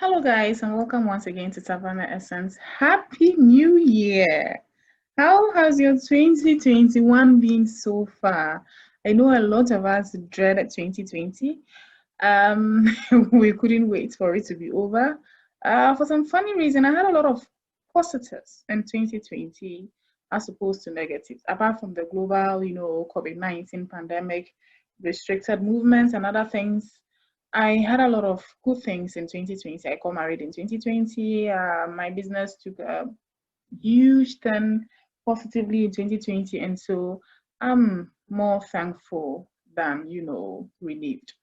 Hello, guys, and welcome once again to Savannah Essence. Happy New Year! How has your 2021 been so far? I know a lot of us dreaded 2020. Um, we couldn't wait for it to be over. For some funny reason, I had a lot of positives in 2020 as opposed to negatives. Apart from the global, COVID-19 pandemic, restricted movements, and other things, I had a lot of good things in 2020. I got married in 2020. My business took a huge turn positively in 2020, and so I'm more thankful than relieved.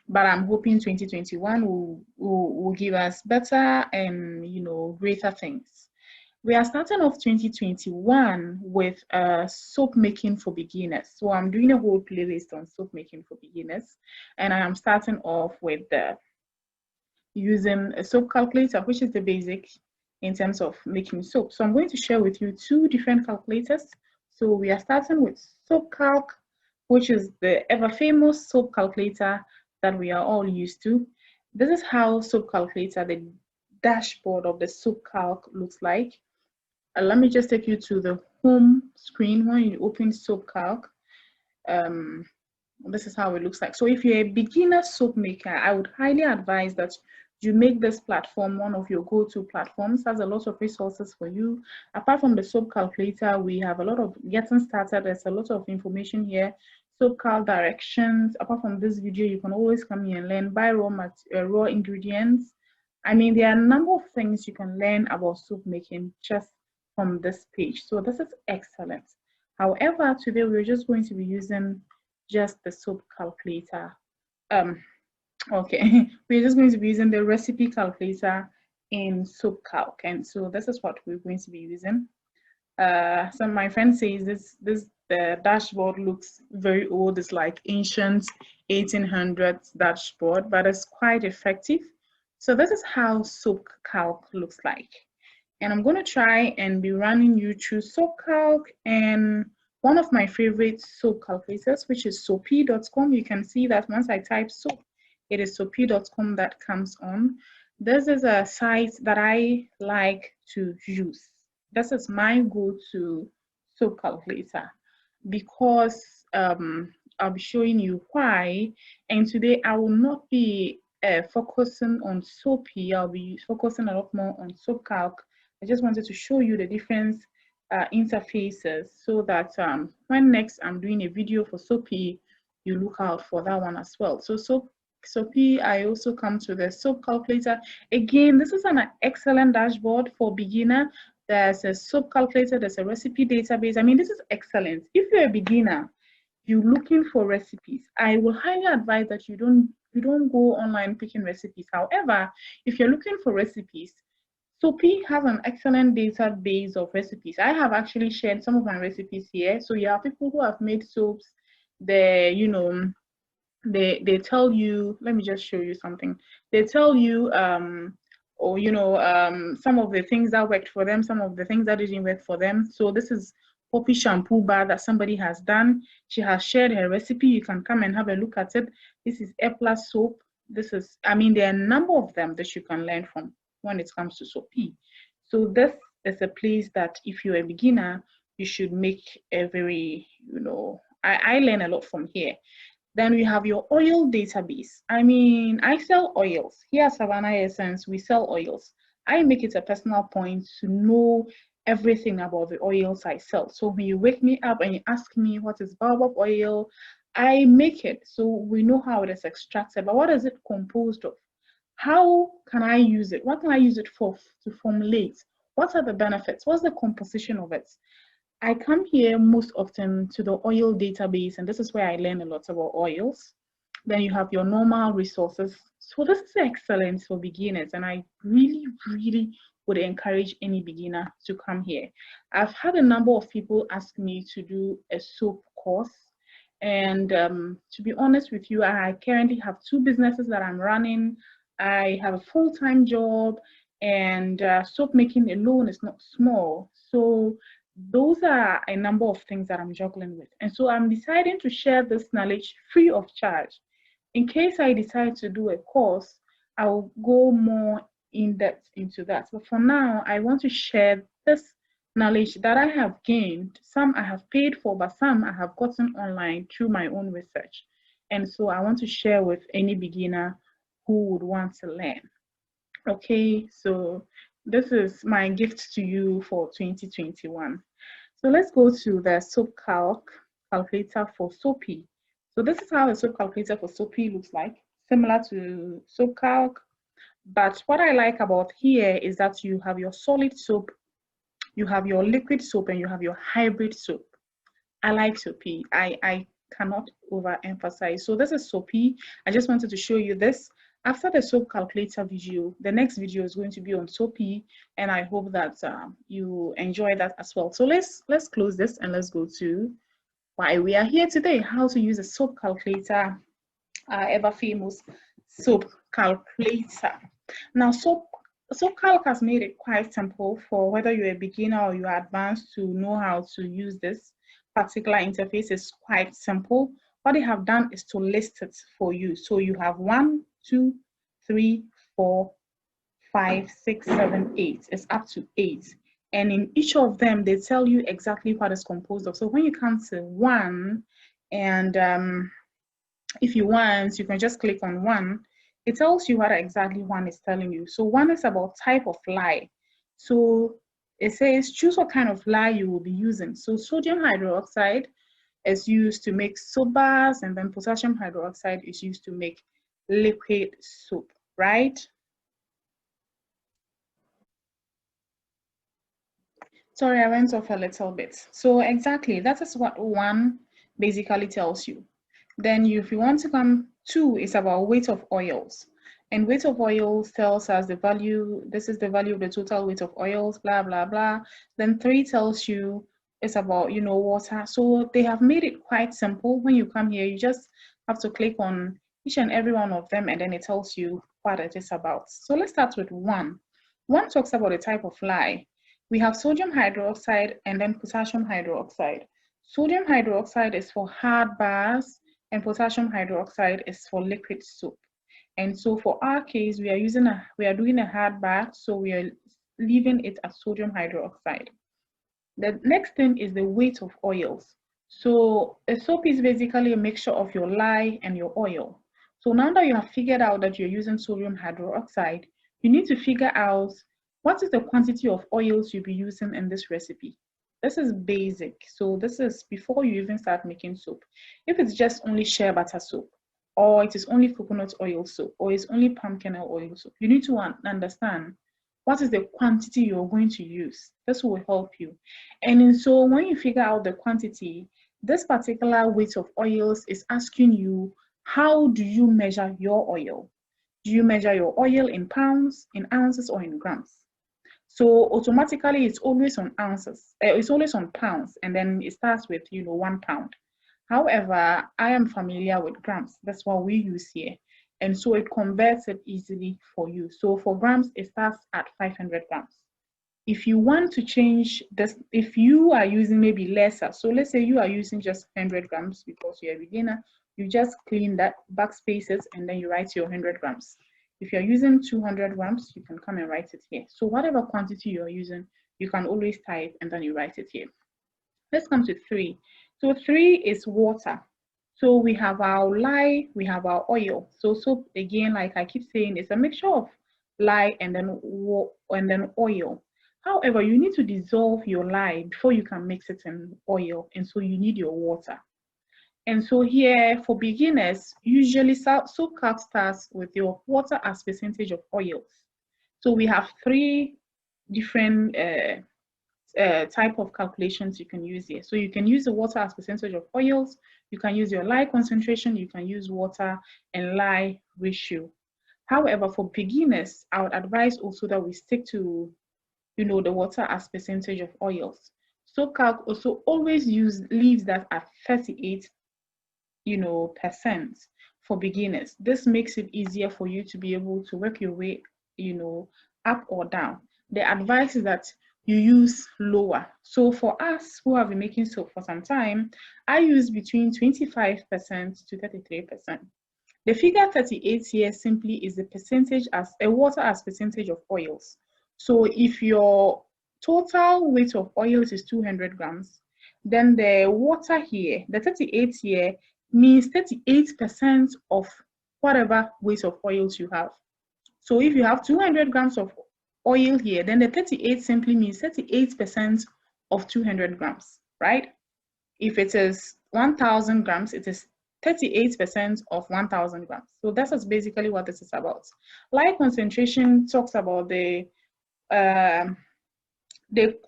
But I'm hoping 2021 will give us better and greater things. We are starting off 2021 with soap making for beginners. So I'm doing a whole playlist on soap making for beginners, and I am starting off with using a soap calculator, which is the basic in terms of making soap. So I'm going to share with you two different calculators. So we are starting with Soap Calc, which is the ever famous soap calculator that we are all used to. This is how soap calculator, the dashboard of the soap calc looks like. Let me just take you to the home screen when you open soap calc. This is how it looks like. So if you're a beginner soap maker, I would highly advise that you make this platform one of your go-to platforms. It has a lot of resources for you. Apart from the soap calculator, we have a lot of getting started. There's a lot of information here. Soap calc directions. Apart from this video, you can always come here and learn buy raw ingredients. I mean, there are a number of things you can learn about soap making just from this page. So this is excellent. However, today we're just going to be using just the soap calculator. Okay, we're just going to be using the recipe calculator in soap calc, and so this is what we're going to be using. So my friend says the dashboard looks very old. It's like ancient 1800s dashboard, but it's quite effective. So this is how soap calc looks like, and I'm going to try and be running you through soap calc and one of my favorite soap calculators, which is soapy.com. You can see that once I type soap, it is soapy.com that comes on. This is a site that I like to use. This is my go-to soap calculator because I'll be showing you why. And today I will not be focusing on soapy. I'll be focusing a lot more on soap calc. I just wanted to show you the difference interfaces so that when next I'm doing a video for soapy, you look out for that one as well. So soapy, I also come to the soap calculator. Again, this is an excellent dashboard for beginner. There's a soap calculator, there's a recipe database. I mean, this is excellent. If you're a beginner, you're looking for recipes, I will highly advise that you don't go online picking recipes. However, if you're looking for recipes, Soapy has an excellent database of recipes. I have actually shared some of my recipes here. So you have people who have made soaps. They tell you, let me just show you something. They tell you some of the things that worked for them, some of the things that didn't work for them. So this is Poppy shampoo bar that somebody has done. She has shared her recipe. You can come and have a look at it. This is Epla soap. This is, I mean, there are a number of them that you can learn from when it comes to soapy. So this is a place that if you're a beginner, you should make a very, I learn a lot from here. Then we have your oil database. I mean, I sell oils. Here at Savannah Essence, we sell oils. I make it a personal point to know everything about the oils I sell. So when you wake me up and you ask me what is baobab oil, I make it so we know how it is extracted, but what is it composed of? How can I use it? What can I use it for to formulate? What are the benefits? What's the composition of it? I come here most often to the oil database, and this is where I learn a lot about oils. Then you have your normal resources. So this is excellent for beginners, and I really, really would encourage any beginner to come here. I've had a number of people ask me to do a soap course, and to be honest with you, I currently have two businesses that I'm running. I have a full-time job, and soap making alone is not small. So those are a number of things that I'm juggling with. And so I'm deciding to share this knowledge free of charge. In case I decide to do a course, I'll go more in depth into that. But for now, I want to share this knowledge that I have gained. Some I have paid for, but some I have gotten online through my own research. And so I want to share with any beginner who would want to learn. Okay, so this is my gift to you for 2021. So let's go to the SOAP Calc calculator for SOAPy. So this is how a SOAP calculator for SOAPy looks like, similar to SOAP Calc. But what I like about here is that you have your solid soap, you have your liquid soap, and you have your hybrid soap. I like SOAPy. I cannot overemphasize. So this is SOAPy. I just wanted to show you this. After the soap calculator video, the next video is going to be on SOAPy, and I hope that you enjoy that as well. So let's close this and let's go to why we are here today, how to use a soap calculator, ever famous soap calculator. Now, soap Calc has made it quite simple for whether you're a beginner or you're advanced to know how to use this particular interface. Is quite simple. What they have done is to list it for you. So you have 1, 2, 3, 4, 5, 6, 7, 8. It's up to 8. And in each of them, they tell you exactly what it's composed of. So when you come to 1, and if you want, you can just click on 1. It tells you what exactly 1 is telling you. So 1 is about type of lye. So it says choose what kind of lye you will be using. So sodium hydroxide is used to make soap bars, and then potassium hydroxide is used to make liquid soap, right? Sorry, I went off a little bit. So exactly, that is what 1 basically tells you. Then if you want to come, 2 is about weight of oils. And weight of oils tells us the value, this is the value of the total weight of oils, blah, blah, blah. Then 3 tells you it's about, water. So they have made it quite simple. When you come here, you just have to click on each and every one of them, and then it tells you what it is about. So let's start with 1. 1 talks about the type of lye. We have sodium hydroxide and then potassium hydroxide. Sodium hydroxide is for hard bars, and potassium hydroxide is for liquid soap. And so for our case, we are doing a hard bar, so we are leaving it as sodium hydroxide. The next thing is the weight of oils. So a soap is basically a mixture of your lye and your oil. So now that you have figured out that you're using sodium hydroxide, you need to figure out what is the quantity of oils you'll be using in this recipe. This is basic. So this is before you even start making soap. If it's just only shea butter soap, or it is only coconut oil soap, or it's only palm kernel oil soap, you need to understand what is the quantity you're going to use. This will help you. And so when you figure out the quantity, this particular weight of oils is asking you, how do you measure your oil? Do you measure your oil in pounds, in ounces, or in grams? So automatically it's always on ounces, it's always on pounds, and then it starts with 1 pound. However, I am familiar with grams. That's what we use here. And so it converts it easily for you. So for grams, it starts at 500 grams. If you want to change this, if you are using maybe lesser, so let's say you are using just 100 grams because you're a beginner, you just clean that backspaces and then you write your 100 grams. If you're using 200 grams, you can come and write it here. So whatever quantity you're using, you can always type and then you write it here. Let's come to 3. So 3 is water. So we have our lye, we have our oil. So soap, again, like I keep saying, it's a mixture of lye and then oil. However, you need to dissolve your lye before you can mix it in oil, and so you need your water. And so here, for beginners, usually soap calc starts with your water as percentage of oils. So we have 3 different type of calculations you can use here. So you can use the water as percentage of oils, you can use your lye concentration, you can use water and lye ratio. However, for beginners, I would advise also that we stick to the water as percentage of oils. So calc also always leaves that at 38 percent for beginners. This makes it easier for you to be able to work your way up or down. The advice is that you use lower. So for us who have been making soap for some time, I use between 25% to 33%. The figure 38 here simply is the percentage as a water as percentage of oils. So if your total weight of oils is 200 grams, then the water here, the 38 here, means 38% of whatever weight of oils you have. So if you have 200 grams of oil here, then the 38 simply means 38% of 200 grams, right? If it is 1,000 grams, it is 38% of 1,000 grams. So that is basically what this is about. Lye concentration talks about the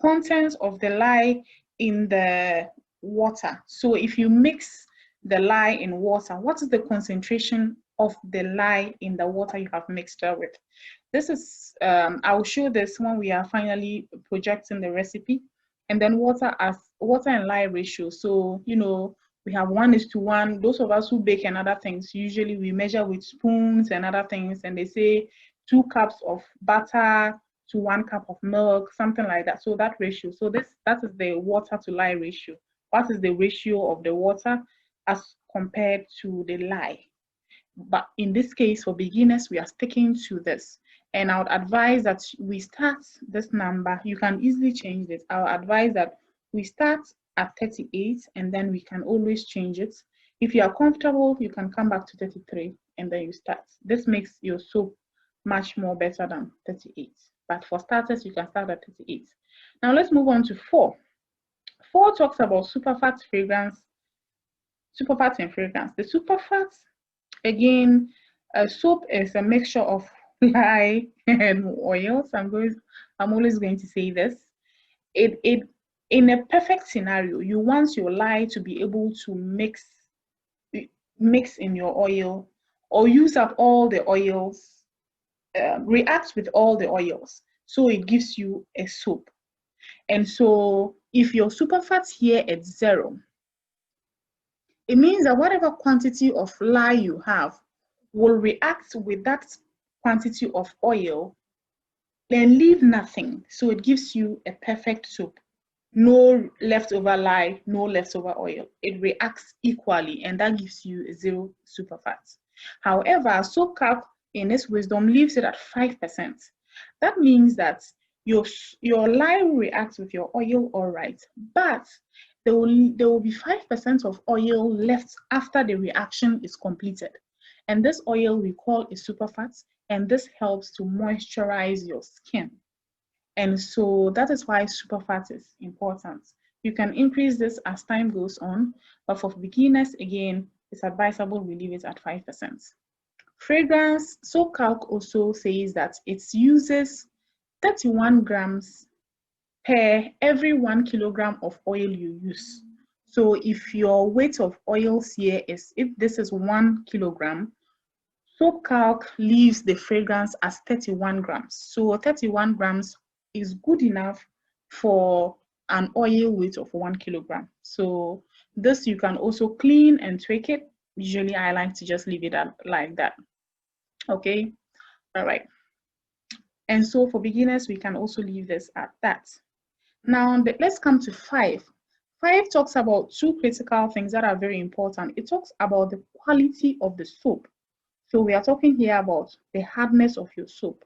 contents of the lye in the water. So if you mix the lye in water, what is the concentration of the lye in the water you have mixed it with? This is, I will show this when we are finally projecting the recipe. And then water and lye ratio. So, you know, we have 1:1. Those of us who bake and other things, usually we measure with spoons and other things, and they say 2 cups of butter to 1 cup of milk, something like that. So that ratio. So that is the water to lye ratio. What is the ratio of the water as compared to the lye? But in this case, for beginners, we are sticking to this. And I would advise that we start this number. You can easily change this. I would advise that we start at 38 and then we can always change it. If you are comfortable, you can come back to 33 and then you start. This makes your soap much more better than 38. But for starters, you can start at 38. Now let's move on to 4. 4 talks about superfat fragrance, superfats and fragrance. The superfats, again, a soap is a mixture of lye and oils. I'm always going to say this. In a perfect scenario, you want your lye to be able to mix in your oil or use up all the oils, react with all the oils, so it gives you a soap. And so if your superfats here at 0, it means that whatever quantity of lye you have will react with that quantity of oil and leave nothing. So it gives you a perfect soap. No leftover lye, no leftover oil. It reacts equally, and that gives you 0 superfats. However, soap Calc in its wisdom leaves it at 5%. That means that your lye will react with your oil, all right, but there will be 5% of oil left after the reaction is completed. And this oil we call a superfat, and this helps to moisturize your skin. And so that is why superfat is important. You can increase this as time goes on, but for beginners, again, it's advisable we leave it at 5%. Fragrance, Soap Calc also says that it uses 31 grams per every 1 kilogram of oil you use. So if your weight of oils here is, if this is 1 kilogram, Soap Calc leaves the fragrance as 31 grams. So 31 grams is good enough for an oil weight of 1 kilogram. So this you can also clean and tweak it. Usually I like to just leave it like that. Okay, all right. And so for beginners, we can also leave this at that. Now let's come to 5. 5 talks about 2 critical things that are very important. It talks about the quality of the soap. So we are talking here about the hardness of your soap,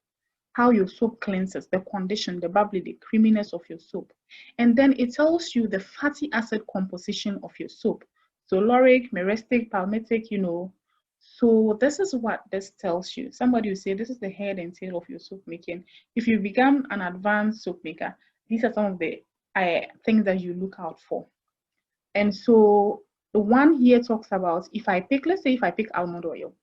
how your soap cleanses, the condition, the bubbly, the creaminess of your soap. And then it tells you the fatty acid composition of your soap. So lauric, myristic, palmitic, you know. So this is what this tells you. Somebody will say this is the head and tail of your soap making. If you become an advanced soap maker, these are some of the things that you look out for. And so the one here talks about, if I pick, let's say if I pick almond oil,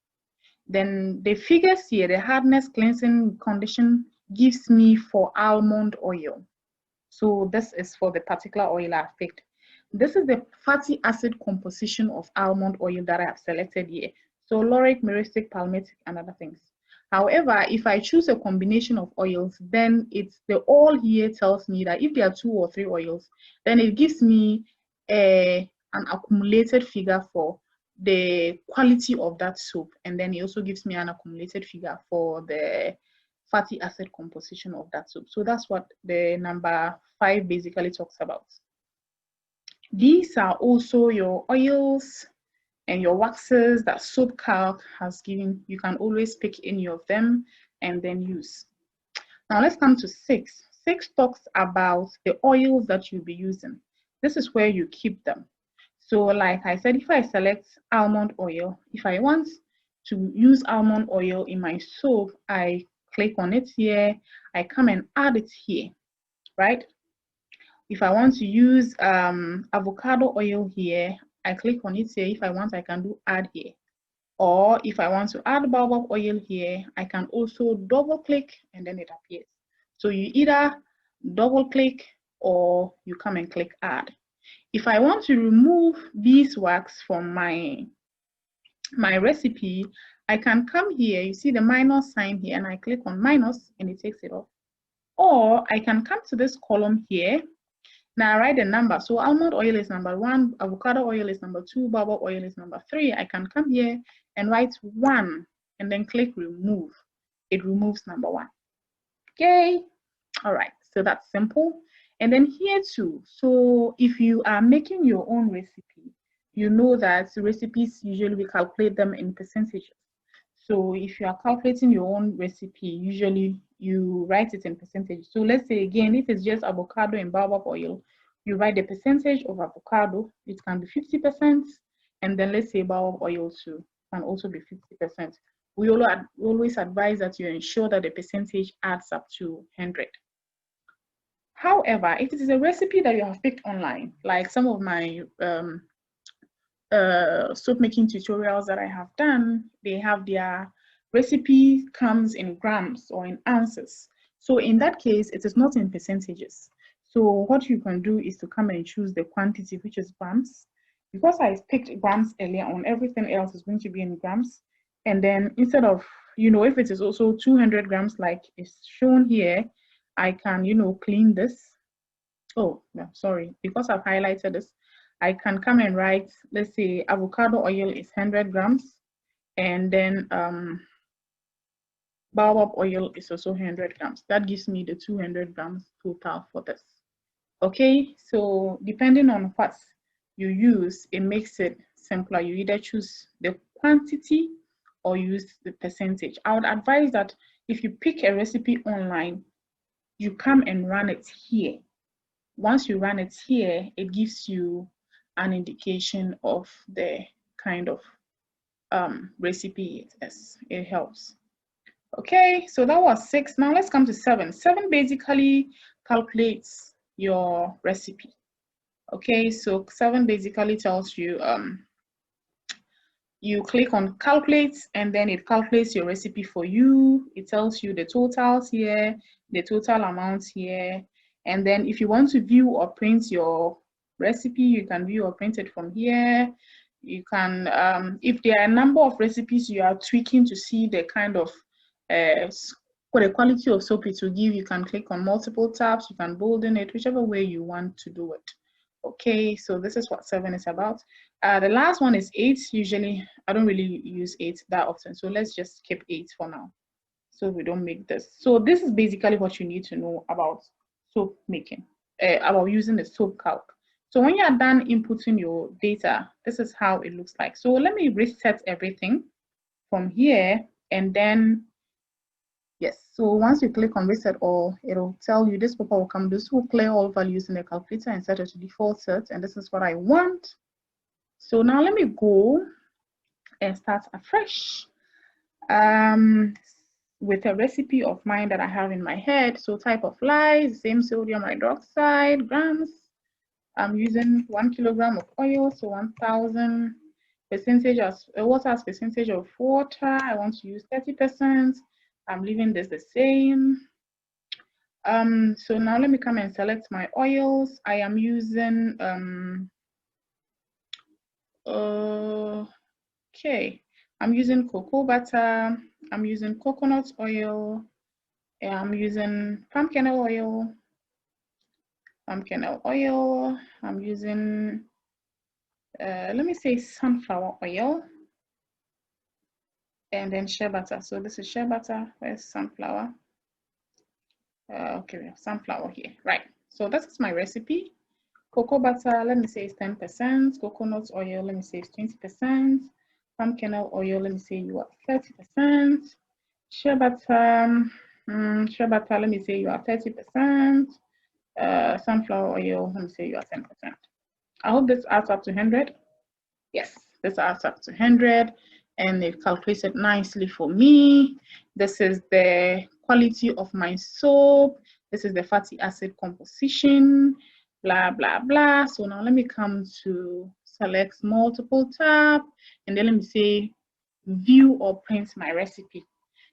then the figures here, the hardness cleansing condition gives me for almond oil. So this is for the particular oil I've picked. This is the fatty acid composition of almond oil that I have selected here. So lauric, myristic, palmitic, and other things. However, if I choose a combination of oils, then it's the all here tells me that if there are 2 or 3 oils, then it gives me an accumulated figure for the quality of that soap, and then it also gives me an accumulated figure for the fatty acid composition of that soap. So that's what the number 5 basically talks about. These are also your oils And your waxes that Soap Calc has given, you can always pick any of them and then use. Now let's come to 6. 6 talks about the oils that you'll be using. This is where you keep them. So like I said, if I select almond oil, if I want to use almond oil in my soap, I click on it here, I come and add it here, right? If I want to use avocado oil here, I click on it here. If I want, I can do add here. Or if I want to add baobab oil here, I can also double click and then it appears. So you either double click or you come and click add. If I want to remove beeswax from my recipe, I can come here, you see the minus sign here, and I click on minus and it takes it off. Or I can come to this column here. Now I write the number. So almond oil is number 1, avocado oil is number 2, baobab oil is number 3. I can come here and write 1 and then click remove. It removes number 1. Okay. All right. So that's simple. And then here too. So if you are making your own recipe, you know that recipes usually we calculate them in percentages. So if you are calculating your own recipe, usually you write it in percentage. So let's say again, if it's just avocado and baobab oil, you write the percentage of avocado. It can be 50%, and then let's say baobab oil too can also be 50%. We always advise that you ensure that the percentage adds up to 100. However, if it is a recipe that you have picked online, like some of my soap making tutorials that I have done, they have their recipe comes in grams or in ounces. So in that case, it is not in percentages. So what you can do is to come and choose the quantity, which is grams. Because I picked grams earlier on, everything else is going to be in grams. And then instead of, if it is also 200 grams like is shown here, I can, clean this. Oh, no, sorry, because I've highlighted this, I can come and write, let's say avocado oil is 100 grams, and then baobab oil is also 100 grams. That gives me the 200 grams total for this. Okay, so depending on what you use, it makes it simpler. You either choose the quantity or use the percentage. I would advise that if you pick a recipe online, you come and run it here. Once you run it here, it gives you an indication of the kind of recipe it is. It helps. Okay, so that was 6. Now let's come to 7. 7 basically calculates your recipe. Okay, so 7 basically tells you, you click on calculate and then it calculates your recipe for you. It tells you the totals here, the total amount here. And then if you want to view or print your recipe, you can view or print it from here. You can, if there are a number of recipes you are tweaking to see the kind of the quality of soap it will give, you can click on multiple tabs, you can bolden it, whichever way you want to do it. Okay, so this is what 7 is about. The last one is 8. Usually, I don't really use 8 that often, so let's just skip 8 for now, so we don't make this. So this is basically what you need to know about soap making, about using the Soap Calc. So when you are done inputting your data, this is how it looks like. So let me reset everything from here, and then yes, so once you click on reset all, it'll tell you this pop-up will come. This will clear all values in the calculator and set it to default set, and this is what I want. So now let me go and start afresh with a recipe of mine that I have in my head. So type of lye, same sodium hydroxide, grams. I'm using 1 kilogram of oil, so 1,000 percentage as water as percentage of water. I want to use 30%. I'm leaving this the same. So now let me come and select my oils. I am using okay, I'm using cocoa butter, I'm using coconut oil, I'm using palm kernel oil, I'm using let me say sunflower oil, and then shea butter. So this is shea butter. Where's sunflower? Okay, we have sunflower here, right? So this is my recipe. Cocoa butter, let me say it's 10%. Coconut oil, let me say it's 20%. Palm kernel oil, let me say you are 30%. Shea butter, let me say you are 30%. Sunflower oil, let me say you are 10%. I hope this adds up to 100. Yes, this adds up to 100, and it calculated nicely for me. This is the quality of my soap. This is the fatty acid composition, blah, blah, blah. So now let me come to select multiple tab, and then let me say view or print my recipe.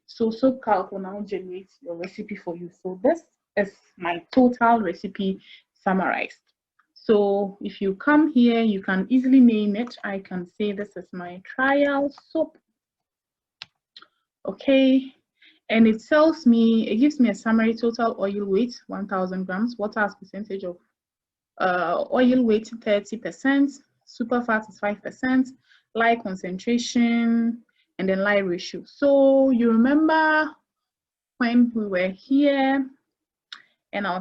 So Soap Calc will now generate your recipe for you. So this is my total recipe summarized. So if you come here, you can easily name it. I can say this is my trial soap. Okay. And it tells me, it gives me a summary total oil weight, 1000 grams, water as percentage of oil weight, 30%, super fat is 5%, lye concentration, and then lye ratio. So you remember when we were here, and I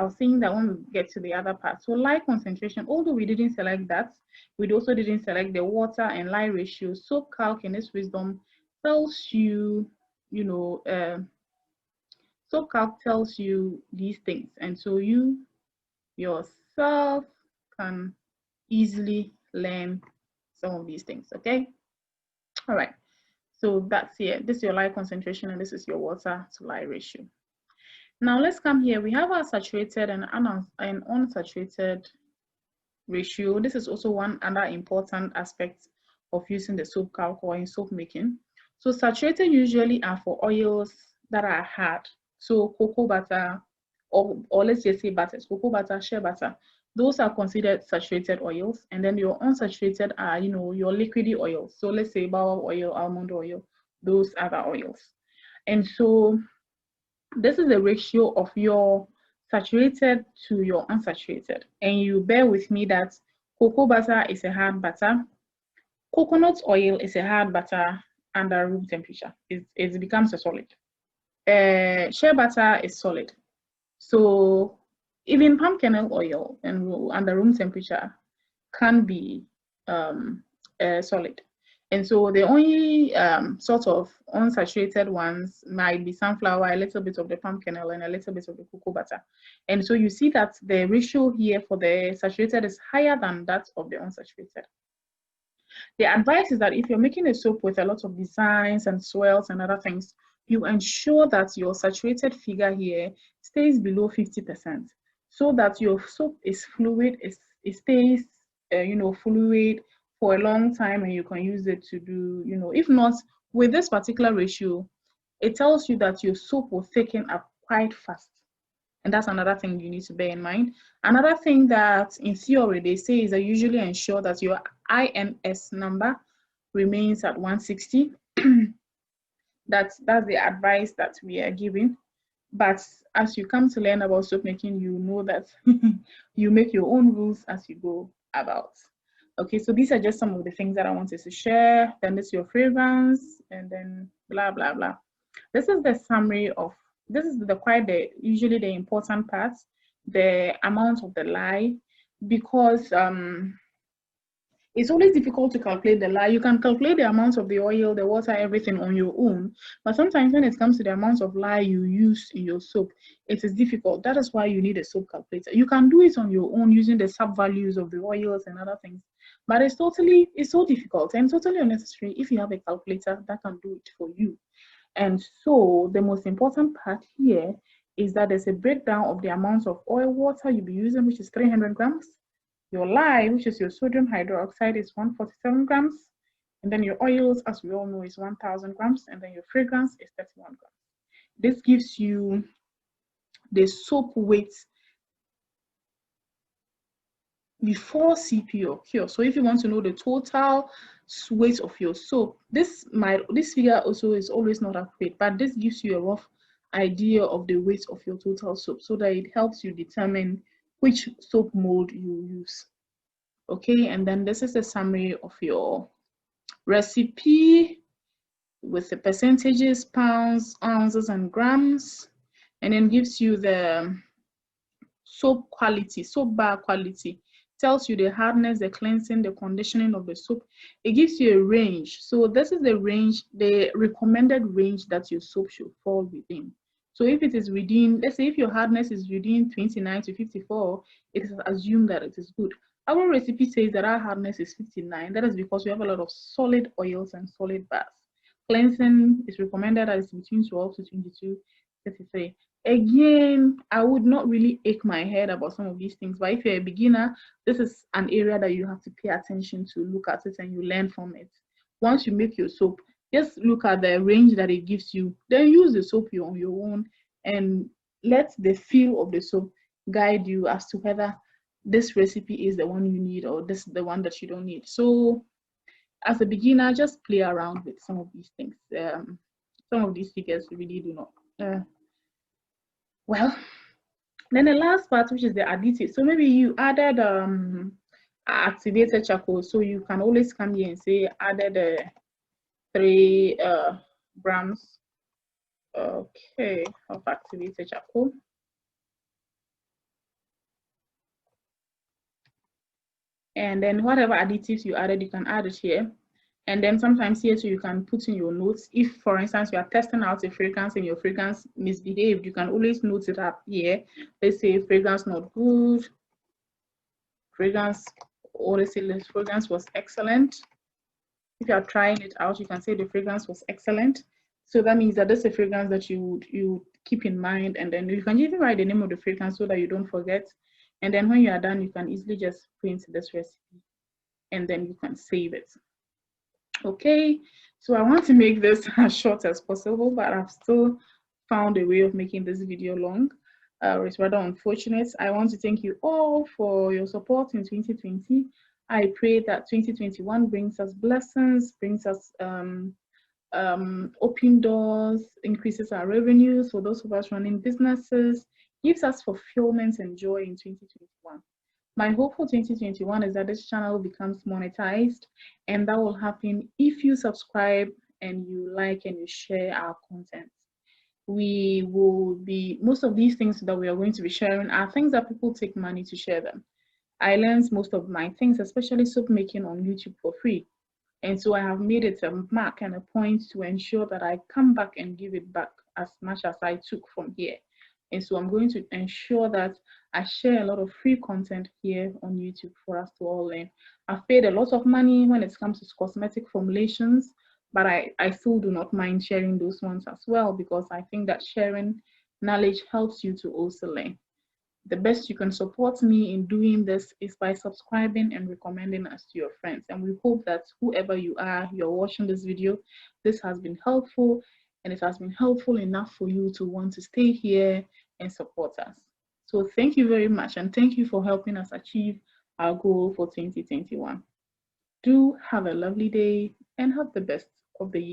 was saying that when we get to the other part, so lye concentration, although we didn't select that, we also didn't select the water and lye ratio. Soap Calc in its wisdom tells you, you know, Soap Calc tells you these things, and so you yourself can easily learn some of these things. Okay, all right, so that's here. This is your lye concentration, and this is your water to lye ratio. Now let's come here. We have our saturated and unsaturated ratio. This is also one other important aspect of using the Soap Calc or in soap making. So saturated usually are for oils that are hard. So cocoa butter, or let's just say butters, cocoa butter, shea butter. Those are considered saturated oils. And then your unsaturated are, you know, your liquidy oils. So let's say baobab oil, almond oil, those other oils. And so this is the ratio of your saturated to your unsaturated. And you bear with me that cocoa butter is a hard butter. Coconut oil is a hard butter under room temperature. It becomes a solid. Shea butter is solid. So even palm kernel oil and under room temperature can be solid. And so the only sort of unsaturated ones might be sunflower, a little bit of the palm kernel, and a little bit of the cocoa butter. And so you see that the ratio here for the saturated is higher than that of the unsaturated. The advice is that if you're making a soap with a lot of designs and swirls and other things, you ensure that your saturated figure here stays below 50%, so that your soap is fluid, it stays you know, fluid for a long time, and you can use it to do, you know, if not with this particular ratio, it tells you that your soap will thicken up quite fast. And that's another thing you need to bear in mind. Another thing that in theory they say is that usually ensure that your INS number remains at 160. That's the advice that we are giving. But as you come to learn about soap making, you know that you make your own rules as you go about. Okay, so these are just some of the things that I wanted to share. Then this is your fragrance, and then blah, blah, blah. This is the summary of, this is usually the important part, the amount of the lye, because it's always difficult to calculate the lye. You can calculate the amount of the oil, the water, everything on your own, but sometimes when it comes to the amount of lye you use in your soap, it is difficult. That is why you need a soap calculator. You can do it on your own using the sub values of the oils and other things, but it's so difficult and totally unnecessary if you have a calculator that can do it for you. And so the most important part here is that there's a breakdown of the amount of oil water you'll be using, which is 300 grams. Your lye, which is your sodium hydroxide, is 147 grams. And then your oils, as we all know, is 1000 grams. And then your fragrance is 31 grams. This gives you the soap weight before CP or cure. So if you want to know the total weight of your soap, this figure also is always not accurate, but this gives you a rough idea of the weight of your total soap, so that it helps you determine which soap mold you use. Okay, and then this is a summary of your recipe with the percentages, pounds, ounces, and grams, and then gives you the soap quality, soap bar quality. Tells you the hardness, the cleansing, the conditioning of the soap. It gives you a range. So this is the range, the recommended range that your soap should fall within. So if it is within, let's say if your hardness is within 29 to 54, it is assumed that it is good. Our recipe says that our hardness is 59. That is because we have a lot of solid oils and solid baths. Cleansing is recommended as between 12 to 22, 33. Again, I would not really ache my head about some of these things, but if you're a beginner, this is an area that you have to pay attention to, look at it, and you learn from it. Once you make your soap, just look at the range that it gives you, then use the soap on your own and let the feel of the soap guide you as to whether this recipe is the one you need or this is the one that you don't need. So as a beginner, just play around with some of these things. Some of these figures really do not. Well, then the last part, which is the additive. So maybe you added activated charcoal. So you can always come here and say added 3 grams, okay, of activated charcoal. And then whatever additives you added, you can add it here. And then sometimes here, so you can put in your notes. If, for instance, you are testing out a fragrance and your fragrance misbehaved, you can always note it up here. Let's say fragrance not good, fragrance, or let's say the fragrance was excellent. If you are trying it out, you can say the fragrance was excellent. So that means that that's a fragrance that you keep in mind, and then you can even write the name of the fragrance so that you don't forget. And then when you are done, you can easily just print this recipe and then you can save it. Okay, so I want to make this as short as possible, but I've still found a way of making this video long. It's rather unfortunate. I want to thank you all for your support in 2020. I pray that 2021 brings us blessings, brings us open doors, increases our revenues for those of us running businesses, gives us fulfillment and joy in 2021. My hope for 2021 is that this channel becomes monetized, and that will happen if you subscribe and you like and you share our content. We will be, most of these things that we are going to be sharing are things that people take money to share them. I learned most of my things, especially soap making, on YouTube for free. And so I have made it a mark and a point to ensure that I come back and give it back as much as I took from here. And so I'm going to ensure that I share a lot of free content here on YouTube for us to all learn. I've paid a lot of money when it comes to cosmetic formulations, but I still do not mind sharing those ones as well, because I think that sharing knowledge helps you to also learn. The best you can support me in doing this is by subscribing and recommending us to your friends. And we hope that whoever you are, you're watching this video, this has been helpful, and it has been helpful enough for you to want to stay here and support us. So thank you very much, and thank you for helping us achieve our goal for 2021. Do have a lovely day and have the best of the year.